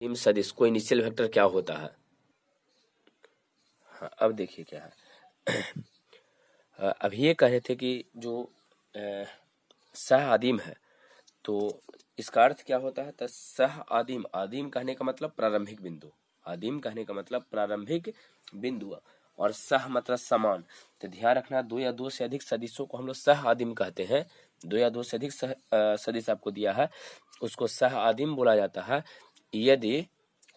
आदिम सदिश को इनिशियल वेक्टर क्या होता है। हाँ, अब देखिए क्या है। अभी ये कह रहे थे कि जो सह आदिम है तो इसका अर्थ क्या होता है। तो सह आदिम, आदिम कहने का मतलब प्रारंभिक बिंदु, आदिम कहने का मतलब प्रारंभिक बिंदु, और सह मतलब समान। तो ध्यान रखना, दो या दो से अधिक सदिशों को हम लोग सह आदिम कहते हैं। दो या दो से अधिक सदिश आपको दिया है, उसको सह आदिम बोला जाता है यदि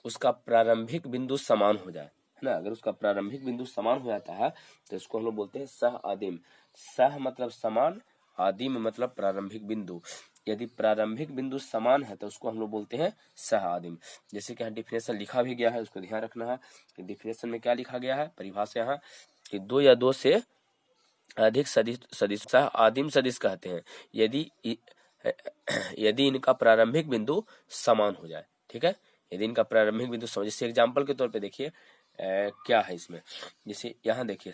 उसका प्रारंभिक बिंदु समान हो जाए, है ना। अगर उसका प्रारंभिक बिंदु समान हो जाता है तो इसको हम लोग बोलते हैं सह आदिम। सह मतलब समान, आदिम मतलब प्रारंभिक बिंदु। यदि प्रारंभिक बिंदु समान है तो उसको हम लोग बोलते हैं सह आदिम। जैसे कि यहाँ डिफिनेशन लिखा भी गया है, उसको ध्यान रखना है कि डिफिनेशन में क्या लिखा गया है, परिभाषा यहाँ कि दो या दो से अधिक सदिश सह आदिम सदिश कहते हैं यदि इनका प्रारंभिक बिंदु समान हो जाए। ठीक है, यदि इनका प्रारंभिक बिंदु समान, जैसे एग्जाम्पल के तौर पे देखिए क्या है इसमें। जैसे यहाँ देखिए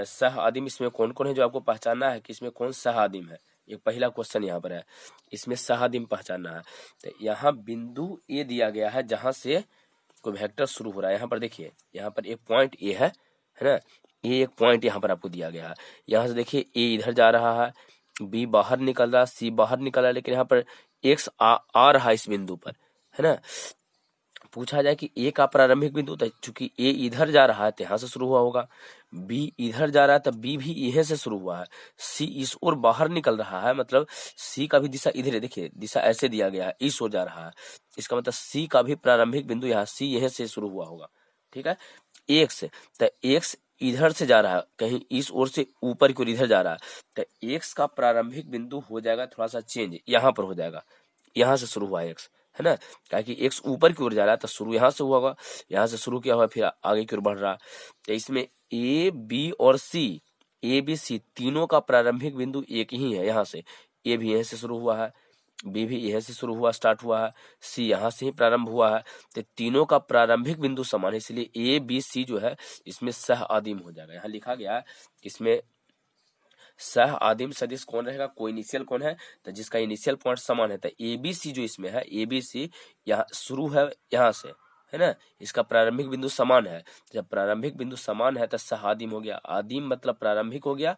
सह आदिम, इसमें कौन कौन है जो आपको पहचानना है कि इसमें कौन सह आदिम है। ये पहला क्वेश्चन यहाँ पर है, इसमें सह आदिम पहचानना है। तो यहाँ बिंदु ए दिया गया है जहां से कोई वेक्टर शुरू हो रहा है। यहाँ पर देखिए, यहाँ पर एक पॉइंट ए है ना, ये एक पॉइंट यहाँ पर आपको दिया गया है। यहाँ से देखिए ए इधर जा रहा है, बी बाहर निकल रहा है, सी बाहर निकल रहा है, लेकिन यहाँ पर एक्स आ रहा है इस बिंदु पर, है ना। पूछा जाए कि ए का प्रारंभिक बिंदु, तो चूंकि ए इधर जा रहा है तो यहाँ से शुरू हुआ होगा, बी इधर जा रहा है तो बी भी यहीं से शुरू हुआ है, सी इस ओर बाहर निकल रहा है, मतलब सी का भी दिशा इधर है। देखिए दिशा ऐसे दिया गया है, इस ओर जा रहा है, इसका मतलब सी का भी प्रारंभिक बिंदु यहाँ सी यहीं से शुरू हुआ होगा। ठीक है, एक्स, तो एक्स इधर से जा रहा है, कहीं इस ओर से ऊपर की ओर इधर जा रहा है, तो एक्स का प्रारंभिक बिंदु हो जाएगा थोड़ा सा चेंज, यहाँ पर हो जाएगा, यहाँ से शुरू हुआ एक्स, है ना। क्या कि एक्स ऊपर की ओर जा रहा है तो शुरू यहाँ से हुआ होगा, यहाँ से शुरू किया हुआ फिर आगे की ओर बढ़ रहा। तो इसमें ए बी और सी, ए बी सी तीनों का प्रारंभिक बिंदु एक ही है। यहाँ से ए भी यहीं से शुरू हुआ है, बी भी यहीं से शुरू हुआ, स्टार्ट हुआ है, सी यहाँ से ही प्रारंभ हुआ है। तो तीनों का प्रारंभिक बिंदु समान है, इसलिए ए बी सी जो है इसमें सह आदिम हो जाएगा। यहाँ लिखा गया है इसमें सह आदिम सदिश कौन रहेगा, कोई इनिशियल कौन है, तो जिसका इनिशियल पॉइंट समान है। तो ए बी सी जो इसमें है, ए बी सी यहाँ शुरू है यहाँ से, है ना, इसका प्रारंभिक बिंदु समान है। जब प्रारंभिक बिंदु समान है तो सह आदिम हो गया। आदिम मतलब प्रारंभिक हो गया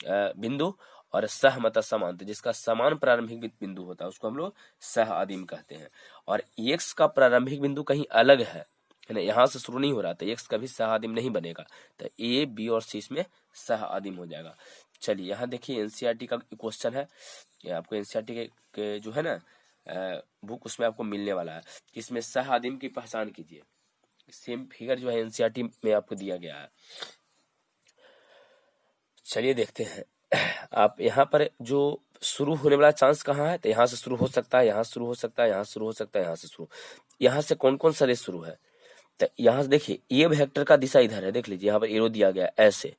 बिंदु, और सह मतलब समान, तो जिसका समान प्रारंभिक बिंदु होता है उसको हम लोग सह आदिम कहते हैं। और एक्स का प्रारंभिक बिंदु कहीं अलग है ना, यहाँ से शुरू नहीं हो रहा, तो एक्स कभी सह आदिम नहीं बनेगा। तो ए बी और सी इसमें सह आदिम हो जाएगा। चलिए यहाँ देखिए एनसीईआरटी का क्वेश्चन है, ये आपको एनसीईआरटी के जो है ना बुक, उसमें आपको मिलने वाला है कि इसमें सह आदिम की पहचान कीजिए। सेम फिगर जो है एनसीईआरटी में आपको दिया गया है। चलिए देखते हैं। आप यहाँ पर जो शुरू होने वाला चांस कहाँ है, तो यहाँ से शुरू हो सकता है, यहाँ से शुरू हो सकता है, यहाँ से शुरू हो सकता है, यहाँ से शुरू, यहाँ से कौन कौन सदिश शुरू है। तो यहाँ से देखिए ये वेक्टर का दिशा इधर है, देख लीजिए यहाँ पर एरो दिया गया ऐसे,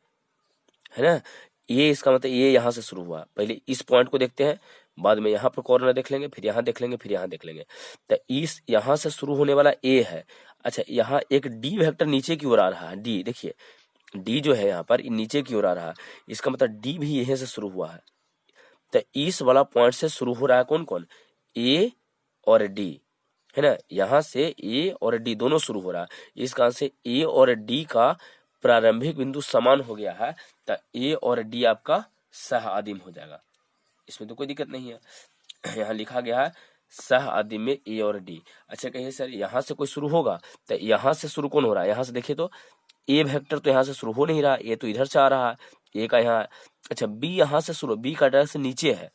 है ना। ये इसका मतलब ये यहाँ से शुरू हुआ, पहले इस पॉइंट को देखते हैं, बाद में यहाँ पर कॉर्नर देख लेंगे, फिर यहाँ देख लेंगे, फिर यहाँ देख लेंगे। तो इस यहाँ से शुरू होने वाला ए है। अच्छा, यहाँ एक डी वेक्टर नीचे की ओर आ रहा है, डी देखिए, डी जो है यहाँ पर नीचे की ओर आ रहा है, इसका मतलब डी भी यहीं से शुरू हुआ है। तो इस वाला पॉइंट से शुरू हो रहा है कौन कौन, ए और डी, है ना। यहाँ से ए और डी दोनों शुरू हो रहा है, इस कारण से ए और डी का प्रारंभिक बिंदु समान हो गया है, तो ए और डी आपका सह आदिम हो जाएगा, इसमें तो कोई दिक्कत नहीं है। यहाँ लिखा गया है सह आदिम में ए और डी। अच्छा कहिए सर यहाँ से कोई शुरू होगा, तो यहाँ से शुरू कौन हो रहा है, यहाँ से देखिए तो ए वेक्टर तो यहाँ से शुरू हो नहीं रहा, ए तो इधर से आ रहा है, ए का यहाँ, अच्छा बी यहाँ से शुरू, बी का डायरेक्शन नीचे है,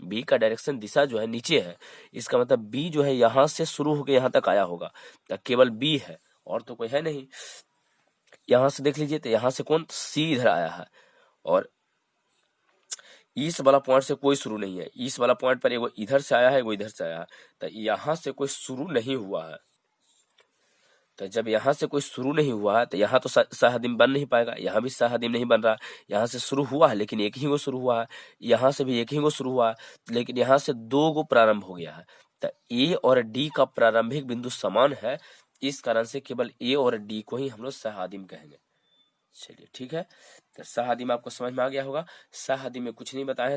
बी का डायरेक्शन दिशा जो है नीचे है, इसका मतलब बी जो है यहाँ से शुरू होकर यहाँ तक आया होगा, तो केवल बी है और तो कोई है नहीं। यहाँ से देख लीजिए तो यहाँ से कौन, सी इधर आया है, और इस वाला पॉइंट से कोई शुरू नहीं है, इस वाला पॉइंट पर एगो इधर से आया है, एगो इधर से आया है, तो यहाँ से कोई शुरू नहीं हुआ है। तो जब यहाँ से कोई शुरू नहीं हुआ है तो यहाँ तो सहआदिम बन नहीं पाएगा, यहाँ भी सहआदिम नहीं बन रहा। यहाँ से शुरू हुआ है लेकिन एक ही गो शुरू हुआ है, यहाँ से भी एक ही गो शुरू हुआ है, लेकिन यहाँ से दो गो प्रारंभ हो गया है। तो ए और डी का प्रारंभिक बिंदु समान है, इस कारण से केवल ए और डी को ही हम लोग सहआदिम कहेंगे। चलिए ठीक है, तो सहआदिम आपको समझ में आ गया होगा। सहआदिम में कुछ नहीं बताया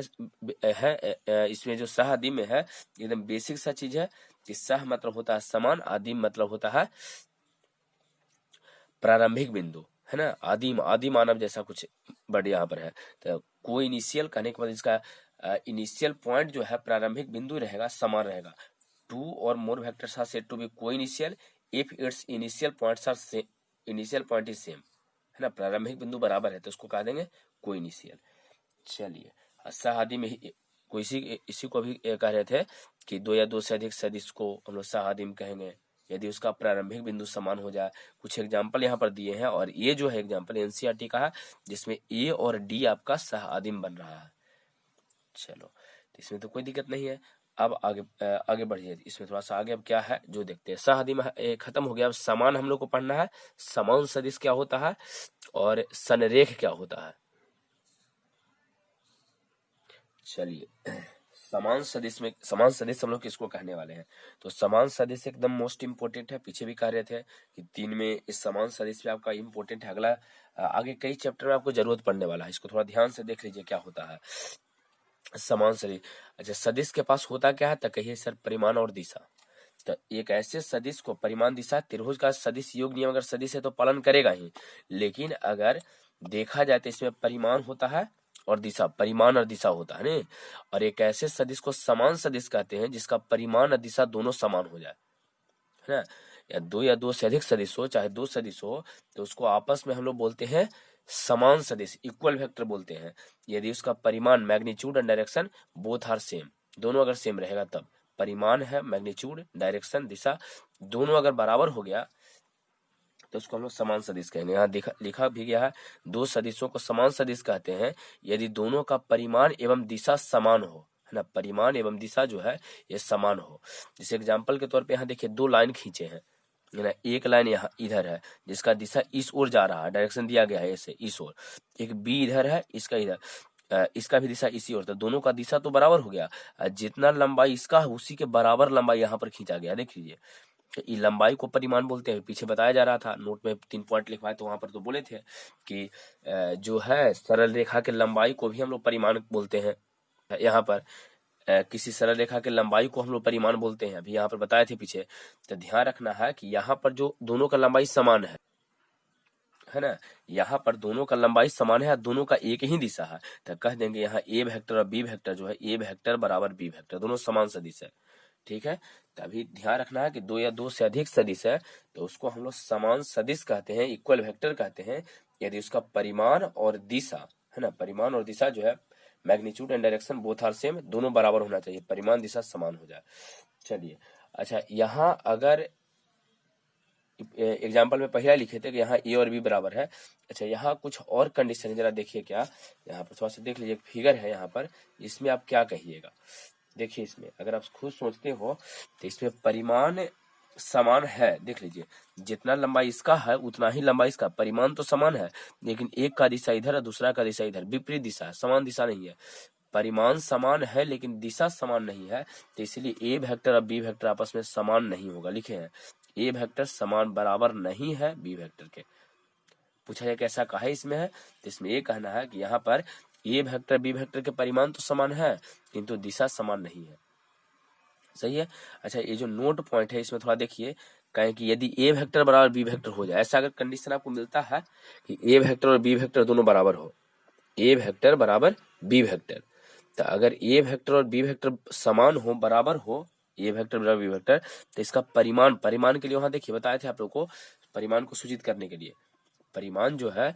है, इसमें जो सहआदिम में है एकदम बेसिक सा चीज है, कि सह मतलब होता है समान, आदिम मतलब होता है प्रारंभिक बिंदु, है ना। आदिम, आदि मानव जैसा कुछ वर्ड यहाँ पर है। तो को इनिशियल कहने के बाद इसका इनिशियल पॉइंट जो है प्रारंभिक बिंदु रहेगा, समान रहेगा। Two or more vectors are said to be coinitial if its initial points are same, initial point is same, है ना। प्रारंभिक बिंदु बराबर है तो उसको कह देंगे को इनिशियल। चलिए, सह आदि में कोई इसी को भी कह रहे थे कि दो या दो से अधिक सदिश को हम लोग सह आदिम कहेंगे यदि उसका प्रारंभिक बिंदु समान हो जाए। कुछ एग्जाम्पल यहाँ पर दिए हैं और ये जो है एग्जाम्पल एनसीईआरटी का है जिसमें ए और डी आपका सह आदिम बन रहा है। चलो, तो इसमें तो कोई दिक्कत नहीं है। अब आगे बढ़िए, इसमें थोड़ा सा आगे अब क्या है जो देखते हैं। सह आदिम खत्म हो गया। अब समान हम लोग को पढ़ना है। समान सदिश क्या होता है और संरेख क्या होता है। चलिए, समान सदिश में, समान सदिश हम लोग किसको कहने वाले हैं। तो समान सदिश एकदम मोस्ट इंपोर्टेंट है। पीछे भी कह रहे थे कि 3 में इस समान सदिश पे आपका इंपोर्टेंट है। अगला आगे कई चैप्टर में आपको जरूरत पड़ने वाला है। इसको थोड़ा ध्यान से देख लीजिए क्या होता है समान सदिश। अच्छा, सदिश के पास होता क्या है तो कहिए सर, परिमाण और दिशा। तो एक ऐसे सदिश को परिमाण, दिशा, त्रिभुज का सदिश योग नियम अगर सदिश है तो पालन करेगा ही, लेकिन अगर देखा जाए तो इसमें परिमाण होता है और दिशा, परिमाण और दिशा होता है ना। और एक ऐसे सदिश को समान सदिश कहते हैं जिसका परिमाण और दिशा दोनों समान हो जाए, है ना। या दो से अधिक सदिश हो, चाहे दो सदिश हो, तो उसको आपस में हम लोग बोलते हैं समान सदिश, इक्वल वेक्टर बोलते हैं। यदि उसका परिमाण, magnitude and direction both are same, दोनों अगर सेम रहेगा तब परिमाण है, मैग्नीट्यूड, डायरेक्शन, दिशा दोनों अगर बराबर हो गया तो उसको हम लोग समान सदिश कहेंगे। यहाँ लिखा भी गया है, दो सदिशों को समान सदिश कहते हैं यदि दोनों का परिमाण एवं दिशा समान हो, है ना। परिमाण एवं दिशा जो है ये समान हो। जैसे एग्जाम्पल के तौर पे यहाँ देखिए दो लाइन खींचे हैं, है ना। एक लाइन यहाँ इधर है जिसका दिशा इस ओर जा रहा है, डायरेक्शन दिया गया है ऐसे इस ओर। एक बी इधर है, इसका इधर, इसका भी दिशा इसी ओर। तो दोनों का दिशा तो बराबर हो गया। जितना लंबाई इसका है उसी के बराबर लंबाई यहाँ पर खींचा गया। देख लीजिए, ये लंबाई को परिमाण बोलते हैं। पीछे बताया जा रहा था, नोट में 3 पॉइंट लिखवाए तो वहां पर तो बोले थे कि जो है सरल रेखा के लंबाई को भी हम लोग परिमाण बोलते हैं। यहाँ पर किसी सरल रेखा के लंबाई को हम लोग परिमाण बोलते हैं, अभी यहाँ पर बताए थे पीछे। तो ध्यान रखना है कि यहाँ पर जो दोनों का लंबाई समान है ना। यहाँ पर दोनों का लंबाई समान है, दोनों का एक ही दिशा है, तो कह देंगे यहाँ ए वेक्टर और बी वेक्टर जो है, ए वेक्टर बराबर बी वेक्टर, दोनों समान सदिश है। ठीक है, तभी ध्यान रखना है कि दो या दो से अधिक सदिश है तो उसको हम लोग समान सदिश कहते हैं, इक्वल वेक्टर कहते हैं यदि उसका परिमाण और दिशा, है ना, परिमाण और दिशा जो है, magnitude and direction both are same, दोनों बराबर होना चाहिए, परिमाण दिशा समान हो जाए। चलिए, अच्छा, यहाँ अगर एग्जाम्पल में पहले लिखे थे कि यहाँ ए और बी बराबर है। अच्छा, यहाँ कुछ और कंडीशन है, जरा देखिए क्या, यहाँ पर थोड़ा सा देख लीजिए, फिगर है यहाँ पर, इसमें आप क्या कहिएगा। देखिए, इसमें अगर आप खुद सोचते हो तो इसमें परिमाण समान है। देख लीजिए, जितना लंबाई इसका है उतना ही लंबाई इसका, परिमाण तो समान है लेकिन एक का दिशा इधर है, दूसरा का दिशा इधर, विपरीत दिशा है, समान दिशा नहीं है। परिमाण समान है लेकिन दिशा समान नहीं है, तो इसलिए ए वेक्टर और बी वेक्टर आपस में समान नहीं होगा। लिखे हैं, ए वेक्टर समान बराबर नहीं है बी वेक्टर के। पूछा जाए कैसा कहा इसमें है, तो इसमें ये कहना है कि यहाँ पर ए वेक्टर बी वेक्टर के परिमाण तो समान है किंतु दिशा समान नहीं है। सही है। अच्छा, ये जो नोट पॉइंट है इसमें थोड़ा देखिए, कहें कि यदि ए वेक्टर बराबर बी वेक्टर हो जाए, ऐसा अगर कंडीशन आपको मिलता है कि ए वेक्टर और बी वेक्टर दोनों बराबर हो, ए वेक्टर बराबर बी वेक्टर, तो अगर ए वेक्टर और बी वेक्टर समान हो, बराबर हो, ए वेक्टर बराबर बी वेक्टर, तो इसका परिमाण, परिमाण के लिए वहां देखिए बताए थे आप लोग को, परिमाण को सूचित करने के लिए परिमाण जो है,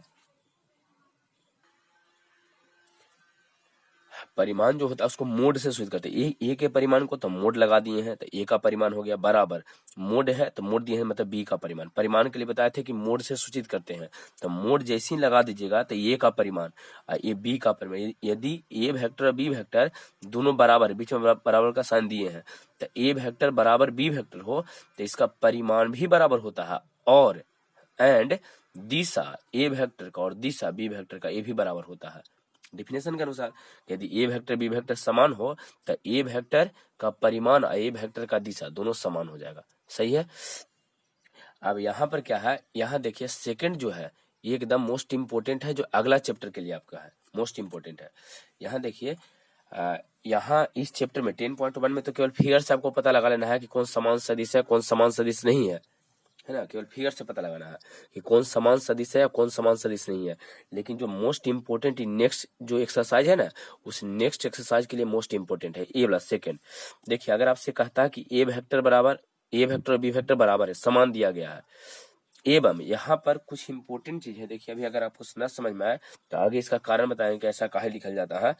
परिमाण जो होता है उसको मोड से सूचित करते हैं। ए के परिमाण को तो मोड लगा दिए हैं, तो ए का परिमाण हो गया बराबर, मोड है तो मोड दिए हैं मतलब बी का परिमाण। परिमाण के लिए बताए थे कि मोड से सूचित करते हैं, तो मोड जैसे ही लगा दीजिएगा तो ए का परिमाण, ये बी का परिमाण। यदि ए वेक्टर और बी वेक्टर दोनों बराबर, बीच में बराबर का साइन दिए हैं, तो ए वेक्टर बराबर बी वेक्टर हो तो इसका परिमाण भी बराबर होता है, और एंड दिशा ए वेक्टर का और दिशा बी वेक्टर का ये भी बराबर होता है। डिफिनेशन के अनुसार यदि ए वेक्टर बी वेक्टर समान हो तो ए वेक्टर का परिमाण और ए वेक्टर का दिशा दोनों समान हो जाएगा। सही है। अब यहाँ पर क्या है, यहाँ देखिए सेकंड जो है ये एकदम मोस्ट इंपोर्टेंट है, जो अगला चैप्टर के लिए आपका है, मोस्ट इंपोर्टेंट है। यहाँ देखिए यहाँ इस चैप्टर में 10.1 में तो केवल फिगर से आपको पता लगा लेना है कि कौन समान सदिश है, कौन समान सदिश नहीं है ना, केवल फिगर से पता लगाना है कि कौन समान सदिश है या कौन समान सदिश नहीं है। लेकिन जो मोस्ट इंपोर्टेंट नेक्स्ट जो एक्सरसाइज है ना, उस नेक्स्ट एक्सरसाइज के लिए मोस्ट इंपोर्टेंट है ए वाला सेकंड। देखिए अगर आपसे कहता है कि ए वेक्टर और बी वेक्टर बराबर है, समान दिया गया है, एवं यहाँ पर कुछ इंपोर्टेंट चीज है। देखिए अभी अगर आपको न समझ में आए तो आगे इसका कारण बताएंगे कि ऐसा काहे लिखा जाता है।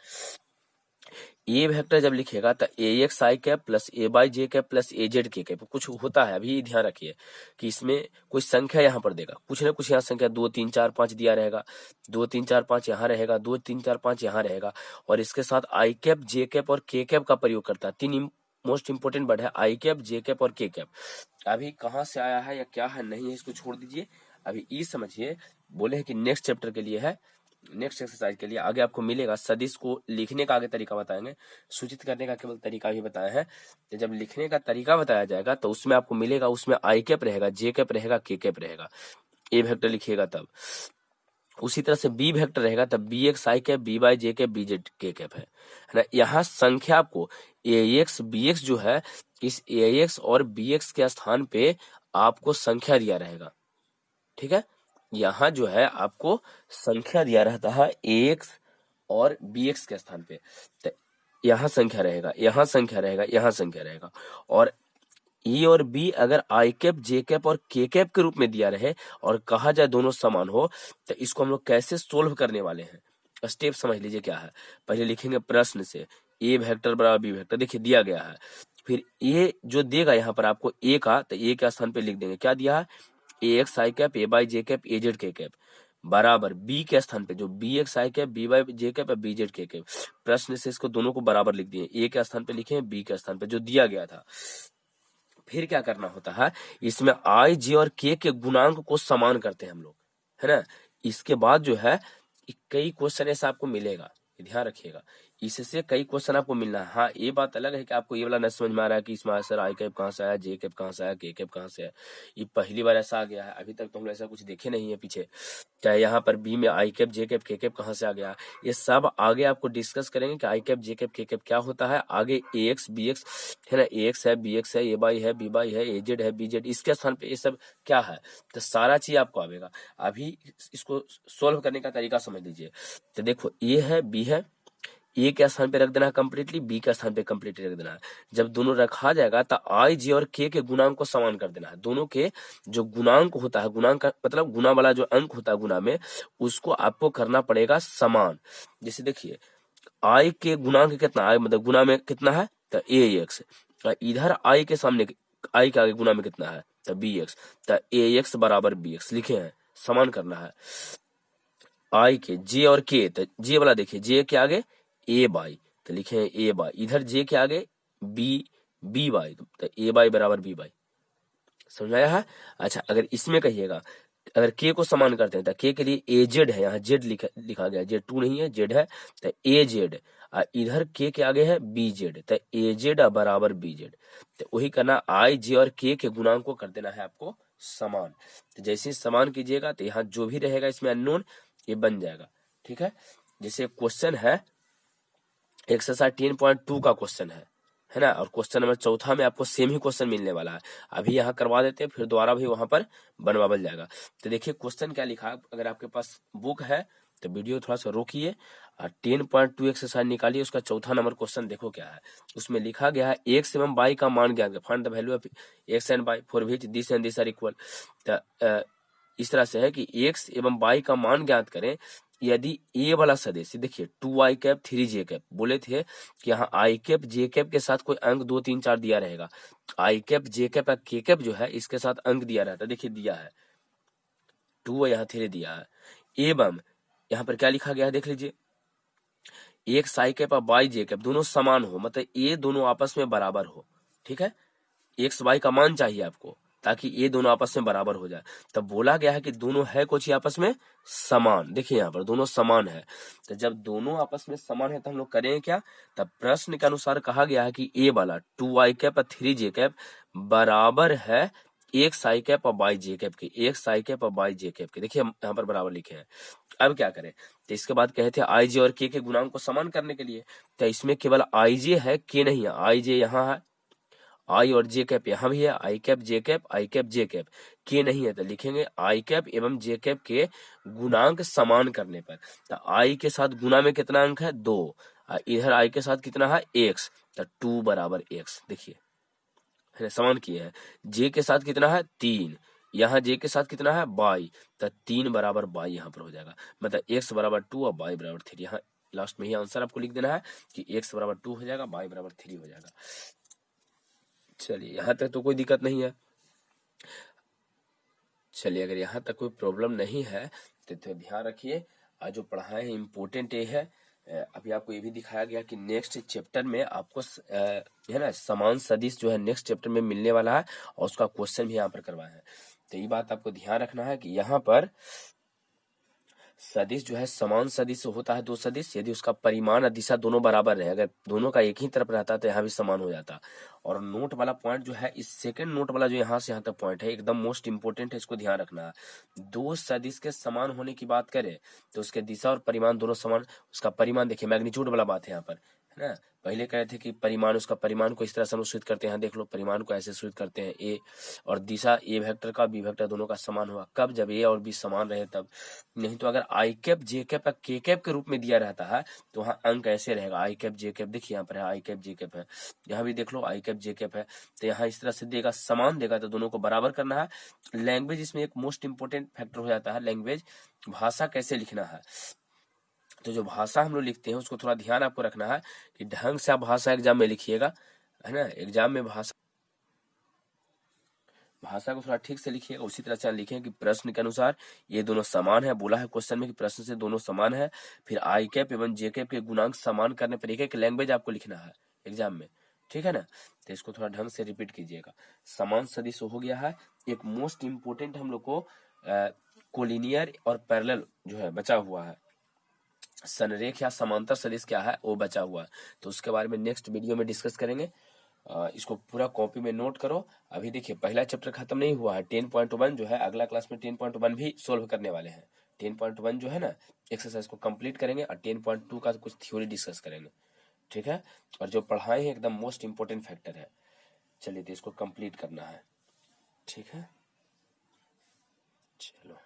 ए वेक्टर जब लिखेगा तो A X I cap plus A Y J cap plus A Z के कैप कुछ होता है। अभी ध्यान रखिए कि इसमें कोई संख्या यहाँ पर देगा, कुछ ना कुछ यहाँ संख्या 2 3 4 5 दिया रहेगा, 2 3 4 5 यहाँ रहेगा, 2 3 4 5 यहाँ रहेगा, और इसके साथ आई कैप जे कैप और के कैप का प्रयोग करता है। तीन मोस्ट इंपोर्टेंट वर्ड है, आई कैप जे कैप और के कैप। अभी कहाँ से आया है या क्या है नहीं है इसको छोड़ दीजिए, अभी ये समझिए। बोले हैं कि नेक्स्ट चैप्टर के लिए है, नेक्स्ट एक्सरसाइज के लिए आगे आपको मिलेगा। सदिश को लिखने का आगे तरीका बताएंगे, सूचित करने का केवल तरीका भी बताया है। तो जब लिखने का तरीका बताया जाएगा तो उसमें आपको मिलेगा, उसमें आई कैप रहेगा, जे कैप रहेगा, के कैप रहेगा। ए वेक्टर लिखिएगा तब उसी तरह से बी वेक्टर रहेगा तब B X I cap, B by J cap, B Z के कैप है ना। यहाँ संख्या आपको ए एक्स बी एक्स जो है, इस ए एक्स और बी एक्स के स्थान पे आपको संख्या दिया रहेगा, ठीक है। यहाँ जो है आपको संख्या दिया रहता है एक्स और बी एक्स के स्थान पे, तो यहाँ संख्या रहेगा, यहाँ संख्या रहेगा, यहाँ संख्या रहेगा। और ई और बी अगर आई कैप जे कैप और के कैप के रूप में दिया रहे और कहा जाए दोनों समान हो, तो इसको हम लोग कैसे सोल्व करने वाले हैं, स्टेप समझ लीजिए क्या है। पहले लिखेंगे प्रश्न से ए वेक्टर बराबर बी वेक्टर, देखिए दिया गया है। फिर ए जो देगा यहाँ पर आपको ए का, तो ए के स्थान पे लिख देंगे क्या दिया है, A X I cap, A Y J cap, A Z के कैप, बराबर बी के स्थान पे जो B X I cap, B by J cap, B Z के कैप। प्रश्न से इसको दोनों को बराबर लिख दिए, ए के स्थान पे लिखे, बी के स्थान पे जो दिया गया था। फिर क्या करना होता है, इसमें आई जे और के गुणांक को समान करते हैं हम लोग, है ना। इसके बाद जो है कई क्वेश्चन ऐसा आपको मिलेगा, ध्यान रखिएगा, इससे कई क्वेश्चन आपको मिलना है। हाँ ये बात अलग है कि आपको ये वाला नहीं समझ में आ रहा है कि इसमें सर आई कैप कहाँ से आया, जे कैप कहाँ से आया, के कैप कहाँ से आया, ये पहली बार ऐसा आ गया है। अभी तक तो हम लोग ऐसा कुछ देखे नहीं है पीछे, चाहे यहाँ पर बी में आई कैप जे कैप के कैप कहाँ से आ गया, ये सब आगे आपको डिस्कस करेंगे कि आई कैप जे कैप के कैप क्या होता है। आगे ए एक्स बी एक्स है ना, ए एक्स है, बी एक्स है, ए बाई है, बी बाई है, ए जेड है, बी जेड, इसके स्थान पे ये सब क्या है, तो सारा चीज आपको आवेगा। अभी इसको सोल्व करने का तरीका समझ लीजिए। तो देखो ए है, बी है, ए के स्थान पे रख देना है कंप्लीटली, बी के स्थान पे कंप्लीटली रख देना है। जब दोनों रखा जाएगा तो आई जे और के गुणांक को समान कर देना है। दोनों के जो गुणांक होता है, गुणांक का मतलब गुना वाला जो अंक होता है गुना में, उसको आपको करना पड़ेगा समान। जैसे देखिए आई के गुणांक कितना, आई मतलब गुना में कितना है, तो ए एक्स, इधर आई के सामने आई के आगे गुना में कितना है, तो बी एक्स, तो ए एक्स बराबर बी एक्स लिखे हैं, समान करना है। आई के जे और के, तो जे वाला देखिए जे के आगे ए बाई, तो लिखे हैं ए बाई, इधर जे के आगे बी बाई, तो ए बाई बराबर बी बाई, समझ आया है। अच्छा अगर इसमें कहिएगा, अगर के को समान करते हैं तो के लिए ए जेड है, यहाँ जेड लिखा गया, जेड टू नहीं है, जेड है, तो ए जेड, इधर के आगे है बी जेड, तो ए जेड बराबर बी जेड। तो वही करना, आई जे और के गुणांक को कर देना है आपको समान। तो जैसे समान कीजिएगा तो यहाँ जो भी रहेगा इसमें अननोन ये बन जाएगा, ठीक है। जैसे क्वेश्चन है एक्सरसाइज 10.2 का क्वेश्चन है ना, और क्वेश्चन नंबर चौथा में आपको सेम ही क्वेश्चन मिलने वाला है। अभी यहाँ करवा देते हैं, फिर दोबारा भी वहां पर बनवाबल जाएगा। तो देखिए क्वेश्चन क्या लिखा, अगर आपके पास बुक है तो वीडियो थोड़ा सा रोकिए और 10.2 एक्सरसाइज निकालिए, उसका चौथा नंबर क्वेश्चन देखो क्या है। उसमें लिखा गया है एक्स एवं वाई का मान ज्ञात करें, find the value of X and Y for which this and this are equal. इस तरह से है कि एक्स एवं वाई का मान ज्ञात करें यदि ए वाला सदिश, देखिए 2 आई कैप 3 जे कैप, बोले थे कि यहाँ आई कैप जे कैप के साथ कोई अंक 2 3 4 दिया रहेगा, आई कैप जे कैप के कैप जो है इसके साथ अंक दिया रहता है। देखिए दिया है 2, यहाँ 3 दिया है। एवं यहाँ पर क्या लिखा गया है देख लीजिए, एक साई कैप और बाई जे कैप दोनों समान हो, मतलब ये दोनों आपस में बराबर हो, ठीक है। एक्स वाई का मान चाहिए आपको ताकि ये दोनों आपस में बराबर हो जाए। तब बोला गया है कि दोनों है कुछ आपस में समान, देखिए यहाँ पर दोनों समान है। तो जब दोनों आपस में समान है तो हम लोग करेंगे क्या, तब प्रश्न के अनुसार कहा गया है कि ए वाला 2 आई कैप और 3 जे कैप बराबर है एक्स आई कैप और वाई जे कैप के, एक्स आई कैप और वाई जे कैप के, देखिए हम यहाँ पर बराबर लिखे हैं। अब क्या करें, तो इसके बाद कहे थे आई जे और के गुणांक को समान करने के लिए, तो इसमें केवल आई जे है, के नहीं है। आई जे यहाँ है, आई और जे कैप यहाँ भी है, आई कैप जे कैप, आई कैप जे कैप, के नहीं है, तो लिखेंगे आई कैप एवं जे कैप के गुणांक समान करने पर। तो आई के साथ गुणा में कितना अंक है, 2, इधर आई के साथ कितना है, x, तो 2 बराबर x, देखिए है ना, समान किए हैं। जे के साथ कितना है, 3, यहाँ जे के साथ कितना है, y, तो 3 बराबर y यहाँ पर हो जाएगा, मतलब x बराबर 2 और y बराबर 3। यहाँ लास्ट में ही आंसर आपको लिख देना है कि x बराबर 2 हो जाएगा, y बराबर 3 हो जाएगा। चलिए यहाँ तक तो कोई दिक्कत नहीं है। चलिए अगर यहाँ तक कोई प्रॉब्लम नहीं है तो ध्यान रखिए, आज जो पढ़ाए हैं इम्पोर्टेंट ये है। अभी आपको ये भी दिखाया गया कि नेक्स्ट चैप्टर में आपको है ना समान सदिश जो है नेक्स्ट चैप्टर में मिलने वाला है, और उसका क्वेश्चन भी यहाँ पर करवाया है। तो ये बात आपको ध्यान रखना है कि यहाँ पर सदिश जो है समान सदिश होता है, दो सदिश यदि उसका परिमाण और दिशा दोनों बराबर रहे, अगर दोनों का एक ही तरफ रहता तो यहाँ भी समान हो जाता। और नोट वाला पॉइंट जो है, इस सेकंड नोट वाला जो यहाँ से यहाँ तक पॉइंट है एकदम मोस्ट इंपोर्टेंट है, इसको ध्यान रखना है। दो सदिश के समान होने की बात करें तो उसके दिशा और परिमाण दोनों समान, उसका परिमाण देखिए मैग्नीट्यूड वाला बात है यहाँ पर, है ना। पहले कह रहे थे कि परिमाण, उसका परिमाण को इस तरह से हम सूचित करते हैं, देख लो परिमाण को ऐसे सूचित करते हैं ए, और दिशा ए वेक्टर का बी वेक्टर दोनों का समान हुआ कब, जब ए और बी समान रहे तब। नहीं तो अगर आई कैप जे कैप के कैप के रूप में दिया रहता है तो वहाँ अंक ऐसे रहेगा, आई कैप जे कैप, देखिए यहाँ पर है आई कैप जे कैप है, यहाँ भी देख लो आई कैप जे कैप है, तो यहाँ इस तरह से देगा, समान देगा, तो दोनों को बराबर करना है। लैंग्वेज इसमें एक मोस्ट इंपोर्टेंट फैक्टर हो जाता है, लैंग्वेज, भाषा कैसे लिखना है। तो जो भाषा हम लोग लिखते हैं उसको थोड़ा ध्यान आपको रखना है कि ढंग से आप भाषा एग्जाम में लिखिएगा, है ना। एग्जाम में भाषा को थोड़ा ठीक से लिखिएगा, उसी तरह से लिखें कि प्रश्न के अनुसार ये दोनों समान है, बोला है क्वेश्चन में कि प्रश्न से दोनों समान है। फिर आई कैप एवं जे कैप के गुणांक समान करने पर एक लैंग्वेज आपको लिखना है एग्जाम में, ठीक है ना। तो इसको थोड़ा ढंग से रिपीट कीजिएगा। समान सदिश हो गया है, एक मोस्ट इंपोर्टेंट हम लोग को कोलिनियर और पैरेलल जो है बचा हुआ है, संरेख या समांतर सदिश क्या है वो बचा हुआ है, तो उसके बारे में नेक्स्ट वीडियो में डिस्कस करेंगे। इसको पूरा कॉपी में नोट करो। अभी देखिए पहला चैप्टर खत्म नहीं हुआ है, 10.1 जो है अगला क्लास में 10.1 भी सोल्व करने वाले हैं। 10.1 जो है ना एक्सरसाइज को कंप्लीट करेंगे, और 10.2 का कुछ थ्योरी डिस्कस करेंगे, ठीक है। और जो पढ़ाए हैं एकदम मोस्ट इंपोर्टेंट फैक्टर है। चलिए तो इसको कंप्लीट करना है, ठीक है, चलो।